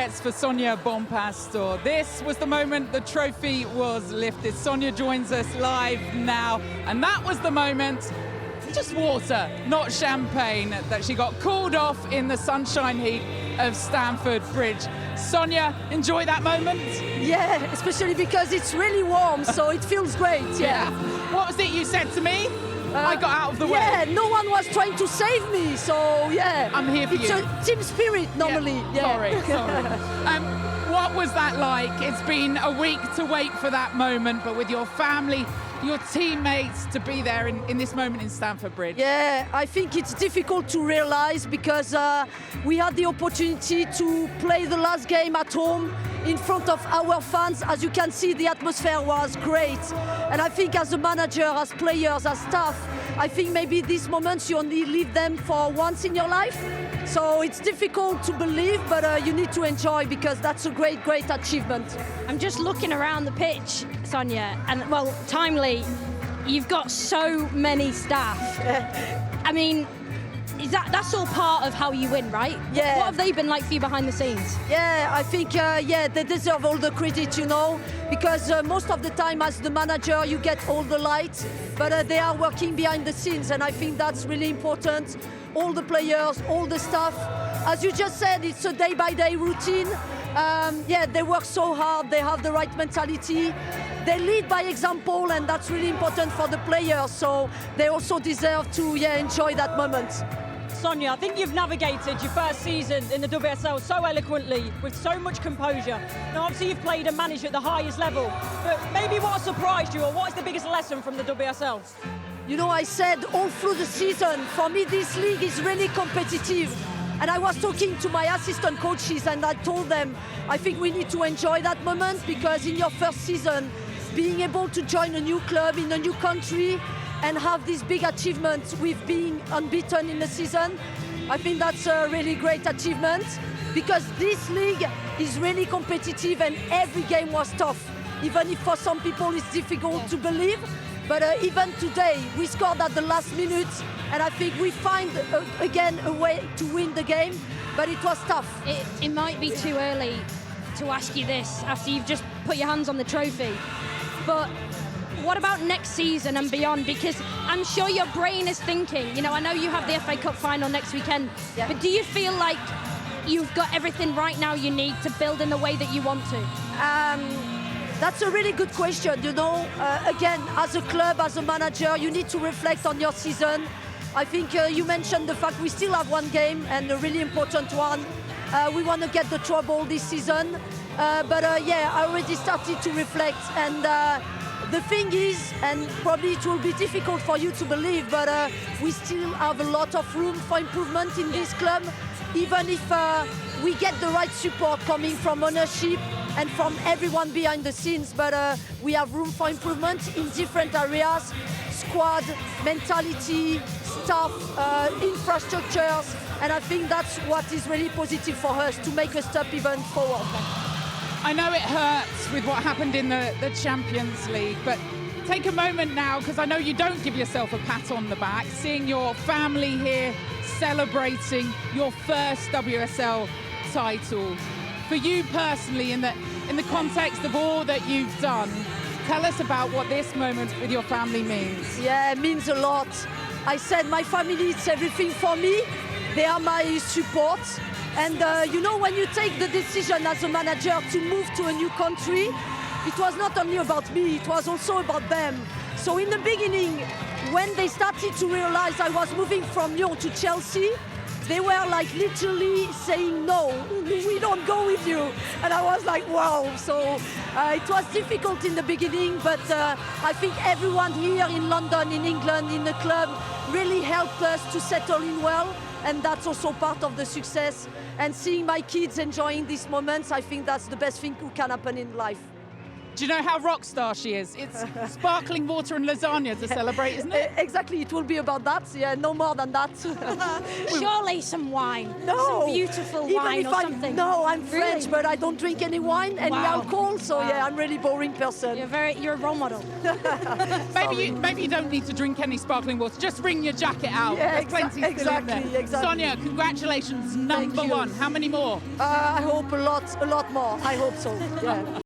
duets for Sonia Bompastor. This was the moment the trophy was lifted. Sonia joins us live now, and that was the moment, just water, not champagne, that she got cooled off in the sunshine heat of Stamford Bridge. Sonia, enjoy that moment? Yeah, especially because it's really warm, so it feels great, yeah. What was it you said to me? I got out of the way. Yeah, no one was trying to save me, so yeah. I'm here for it's you. It's a team spirit normally. Yeah. Sorry. What was that like? It's been a week to wait for that moment, but with your family, your teammates, to be there in this moment in Stamford Bridge. Yeah, I think it's difficult to realize because we had the opportunity to play the last game at home in front of our fans. As you can see, the atmosphere was great. And I think as a manager, as players, as staff, I think maybe these moments you only live them for once in your life. So it's difficult to believe, but you need to enjoy because that's a great, great achievement. I'm just looking around the pitch, Sonia, and well, timely, you've got so many staff. I mean, that's all part of how you win, right? Yeah. What have they been like for you behind the scenes? Yeah, I think, they deserve all the credit, you know, because most of the time as the manager, you get all the light, but they are working behind the scenes, and I think that's really important. All the players, all the staff. As you just said, it's a day-by-day routine. They work so hard, they have the right mentality. They lead by example, and that's really important for the players, so they also deserve to enjoy that moment. Sonia, I think you've navigated your first season in the WSL so eloquently, with so much composure. Now, obviously, you've played and managed at the highest level, but maybe what surprised you, or what is the biggest lesson from the WSL? You know, I said all through the season, for me, this league is really competitive. And I was talking to my assistant coaches, and I told them, I think we need to enjoy that moment, because in your first season, being able to join a new club in a new country and have this big achievement with being unbeaten in the season, I think that's a really great achievement, because this league is really competitive and every game was tough, even if for some people it's difficult to believe. But even today, we scored at the last minute, and I think we find again a way to win the game, but it was tough. It might be too early to ask you this after you've just put your hands on the trophy, but what about next season and beyond? Because I'm sure your brain is thinking, you know, I know you have the FA Cup final next weekend, but do you feel like you've got everything right now you need to build in the way that you want to? That's a really good question, you know. Again, as a club, as a manager, you need to reflect on your season. I think you mentioned the fact we still have one game, and a really important one. We want to get the treble this season. I already started to reflect, and the thing is, and probably it will be difficult for you to believe, but we still have a lot of room for improvement in this club, even if we get the right support coming from ownership and from everyone behind the scenes, but we have room for improvement in different areas: squad, mentality, staff, infrastructures, and I think that's what is really positive for us to make a step even forward. I know it hurts with what happened in the Champions League, but take a moment now, because I know you don't give yourself a pat on the back, seeing your family here celebrating your first WSL title. For you personally, in the context of all that you've done, tell us about what this moment with your family means. Yeah, it means a lot. I said my family is everything for me. They are my support. And you know, when you take the decision as a manager to move to a new country, it was not only about me, it was also about them. So in the beginning, when they started to realize I was moving from Lyon to Chelsea, they were like literally saying, no, we don't go with you. And I was like, wow. So it was difficult in the beginning, but I think everyone here in London, in England, in the club, really helped us to settle in well. And that's also part of the success. And seeing my kids enjoying these moments, I think that's the best thing that can happen in life. Do you know how rock star she is? It's sparkling water and lasagna to celebrate, isn't it? Exactly, it will be about that. Yeah, no more than that. Surely some wine. No. Some beautiful Even wine if or something. No, I'm French, Really? but I don't drink any wine, any Wow. alcohol. So Wow. yeah, I'm really boring person. You're a role model. Maybe you don't need to drink any sparkling water. Just bring your jacket out. Yeah, There's plenty still in exactly, there. exactly. Sonia, congratulations, number you. one. How many more? I hope a lot more. I hope so. Yeah.